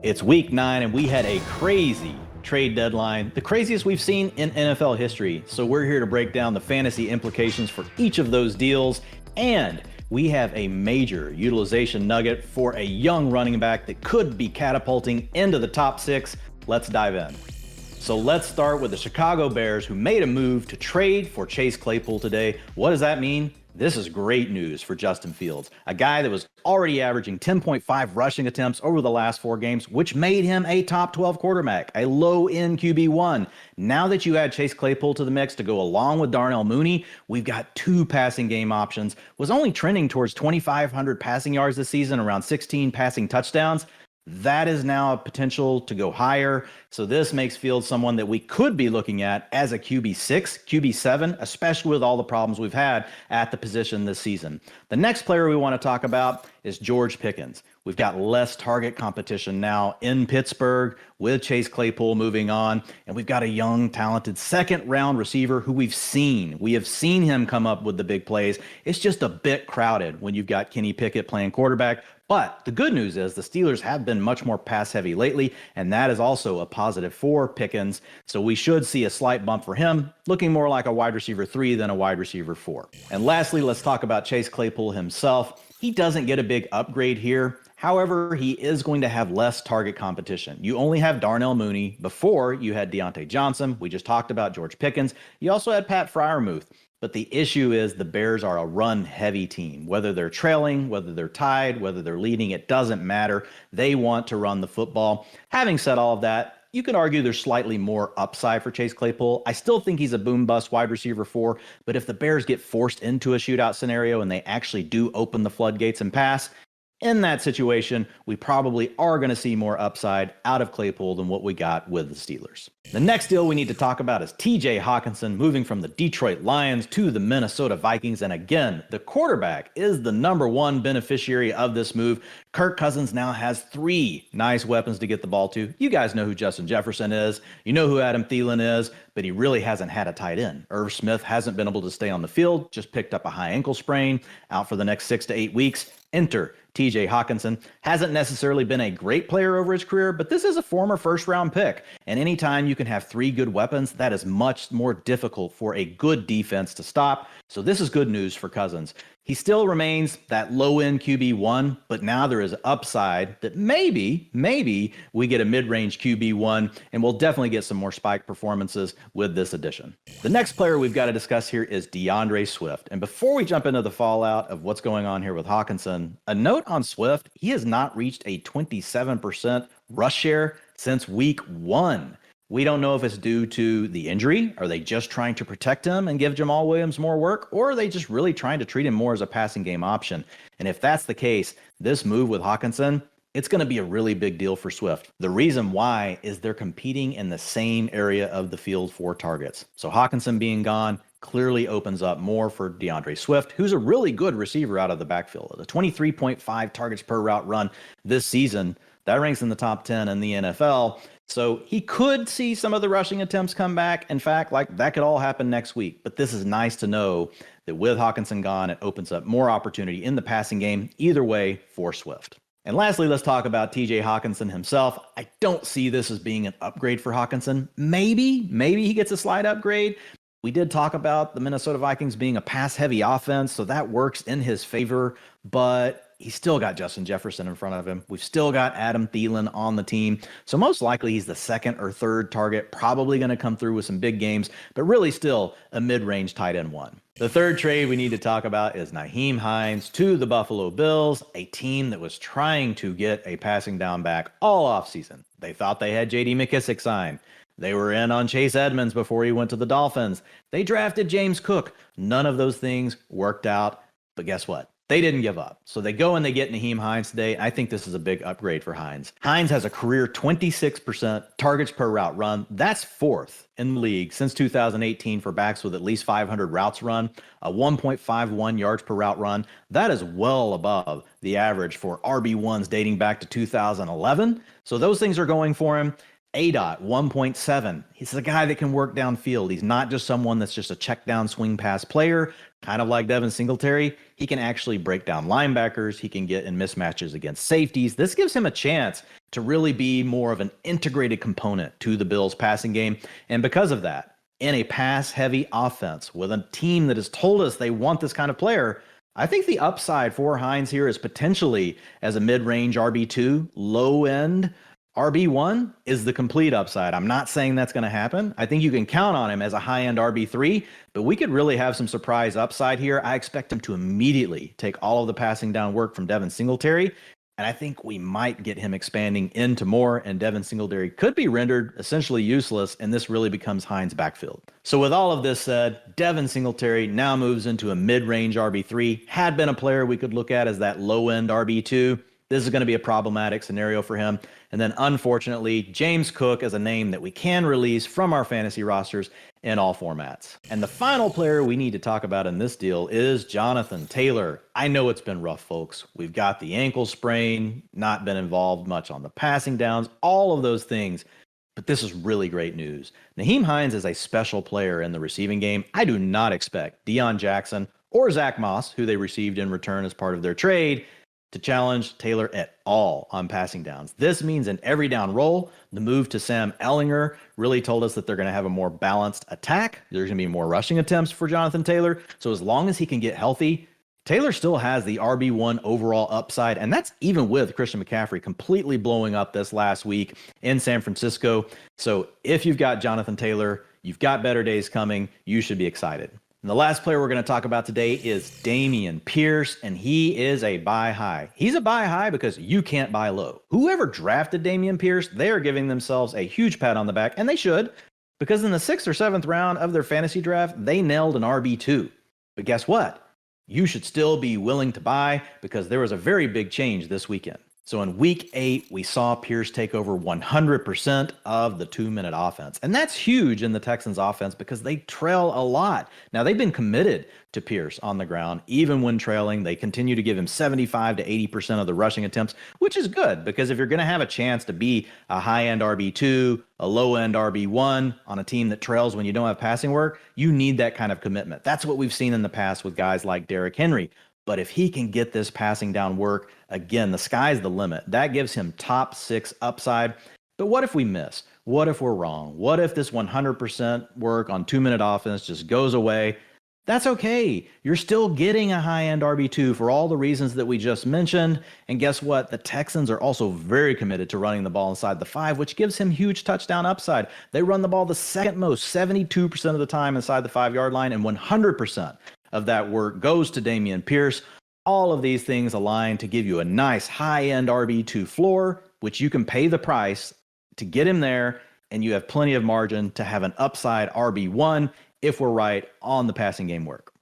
It's week 9 and we had a crazy trade deadline, the craziest we've seen in NFL history. So we're here to break down the fantasy implications for each of those deals, and we have a major utilization nugget for a young running back that could be catapulting into the top 6. Let's dive in. So let's start with the Chicago Bears, who made a move to trade for Chase Claypool today. What does that mean? This is great news for Justin Fields, a guy that was already averaging 10.5 rushing attempts over the last 4 games, which made him a top 12 quarterback, a low-end QB1. Now that you add Chase Claypool to the mix to go along with Darnell Mooney, we've got 2 passing game options. Was only trending towards 2,500 passing yards this season, around 16 passing touchdowns. That is now a potential to go higher. So this makes Fields someone that we could be looking at as a QB6, QB7, especially with all the problems we've had at the position this season. The next player we want to talk about is George Pickens. We've got less target competition now in Pittsburgh with Chase Claypool moving on, and we've got a young, talented second-round receiver who we've seen. We have seen him come up with the big plays. It's just a bit crowded when you've got Kenny Pickett playing quarterback. But the good news is the Steelers have been much more pass-heavy lately, and that is also a positive for Pickens. So we should see a slight bump for him, looking more like a wide receiver 3 than a wide receiver 4. And lastly, let's talk about Chase Claypool himself. He doesn't get a big upgrade here. However, he is going to have less target competition. You only have Darnell Mooney. Before, you had Deontay Johnson. We just talked about George Pickens. You also had Pat Freiermuth. But the issue is the Bears are a run-heavy team. Whether they're trailing, whether they're tied, whether they're leading, it doesn't matter. They want to run the football. Having said all of that, you can argue there's slightly more upside for Chase Claypool. I still think he's a boom-bust wide receiver 4, but if the Bears get forced into a shootout scenario and they actually do open the floodgates and pass, in that situation, we probably are going to see more upside out of Claypool than what we got with the Steelers. The next deal we need to talk about is TJ Hockenson moving from the Detroit Lions to the Minnesota Vikings. And again, the quarterback is the #1 beneficiary of this move. Kirk Cousins now has 3 nice weapons to get the ball to. You guys know who Justin Jefferson is. You know who Adam Thielen is, but he really hasn't had a tight end. Irv Smith hasn't been able to stay on the field, just picked up a high ankle sprain, out for the next 6 to 8 weeks. Enter TJ Hockenson. Hasn't necessarily been a great player over his career, but this is a former first-round pick. And anytime you can have 3 good weapons, that is much more difficult for a good defense to stop. So this is good news for Cousins. He still remains that low-end QB1, but now there is upside that maybe we get a mid-range QB1, and we'll definitely get some more spike performances with this addition. The next player we've got to discuss here is DeAndre Swift. And before we jump into the fallout of what's going on here with Hockenson, a note on Swift: he has not reached a 27% rush share since week 1. We don't know if it's due to the injury. Are they just trying to protect him and give Jamal Williams more work? Or are they just really trying to treat him more as a passing game option? And if that's the case, this move with Hockenson, it's going to be a really big deal for Swift. The reason why is they're competing in the same area of the field for targets. So Hockenson being gone clearly opens up more for DeAndre Swift, who's a really good receiver out of the backfield. The 23.5 targets per route run this season, that ranks in the top 10 in the NFL. So he could see some of the rushing attempts come back. In fact, that could all happen next week. But this is nice to know that with Hockenson gone, it opens up more opportunity in the passing game, either way for Swift. And lastly, let's talk about TJ Hockenson himself. I don't see this as being an upgrade for Hockenson. Maybe he gets a slight upgrade. We did talk about the Minnesota Vikings being a pass-heavy offense, so that works in his favor. But he's still got Justin Jefferson in front of him. We've still got Adam Thielen on the team. So most likely he's the 2nd or 3rd target, probably going to come through with some big games, but really still a mid-range tight end 1. The third trade we need to talk about is Nyheim Hines to the Buffalo Bills, a team that was trying to get a passing down back all offseason. They thought they had J.D. McKissic signed. They were in on Chase Edmonds before he went to the Dolphins. They drafted James Cook. None of those things worked out, but guess what? They didn't give up. So they go and they get Nyheim Hines today. I think this is a big upgrade for Hines. Hines has a career 26% targets per route run. That's 4th in the league since 2018 for backs with at least 500 routes run, a 1.51 yards per route run. That is well above the average for RB1s dating back to 2011. So those things are going for him. ADOT 1.7. He's a guy that can work downfield. He's not just someone that's just a check down swing pass player, kind of like Devin Singletary. He can actually break down linebackers. He can get in mismatches against safeties. This gives him a chance to really be more of an integrated component to the Bills passing game. And because of that, in a pass heavy offense with a team that has told us they want this kind of player, I think the upside for Hines here is potentially as a mid-range RB2, low-end RB1 is the complete upside. I'm not saying that's going to happen. I think you can count on him as a high-end RB3, but we could really have some surprise upside here. I expect him to immediately take all of the passing down work from Devin Singletary, and I think we might get him expanding into more, and Devin Singletary could be rendered essentially useless, and this really becomes Hines' backfield. So with all of this said, Devin Singletary now moves into a mid-range RB3, had been a player we could look at as that low-end RB2. This is going to be a problematic scenario for him. And then, unfortunately, James Cook is a name that we can release from our fantasy rosters in all formats. And the final player we need to talk about in this deal is Jonathan Taylor. I know it's been rough, folks. We've got the ankle sprain, not been involved much on the passing downs, all of those things. But this is really great news. Nyheim Hines is a special player in the receiving game. I do not expect Deion Jackson or Zach Moss, who they received in return as part of their trade, to challenge Taylor at all on passing downs. This means an every down role. The move to Sam Ehlinger really told us that they're going to have a more balanced attack. There's going to be more rushing attempts for Jonathan Taylor. So as long as he can get healthy, Taylor still has the RB1 overall upside, and that's even with Christian McCaffrey completely blowing up this last week in San Francisco. So if you've got Jonathan Taylor, you've got better days coming, you should be excited. And the last player we're going to talk about today is Dameon Pierce, and he is a buy high. He's a buy high because you can't buy low. Whoever drafted Dameon Pierce, they are giving themselves a huge pat on the back, and they should, because in the 6th or 7th round of their fantasy draft, they nailed an RB2. But guess what? You should still be willing to buy because there was a very big change this weekend. So in week 8, we saw Pierce take over 100% of the 2-minute offense. And that's huge in the Texans offense because they trail a lot. Now, they've been committed to Pierce on the ground. Even when trailing, they continue to give him 75 to 80% of the rushing attempts, which is good because if you're going to have a chance to be a high-end RB2, a low-end RB1 on a team that trails when you don't have passing work, you need that kind of commitment. That's what we've seen in the past with guys like Derrick Henry. But if he can get this passing down work, again, the sky's the limit. That gives him top 6 upside. But what if we miss? What if we're wrong? What if this 100% work on 2-minute offense just goes away? That's okay. You're still getting a high-end RB2 for all the reasons that we just mentioned. And guess what? The Texans are also very committed to running the ball inside the 5, which gives him huge touchdown upside. They run the ball the second most, 72% of the time inside the 5-yard line, and 100% of that work goes to Dameon Pierce. All of these things align to give you a nice high-end RB2 floor, which you can pay the price to get him there, and you have plenty of margin to have an upside RB1 if we're right on the passing game work.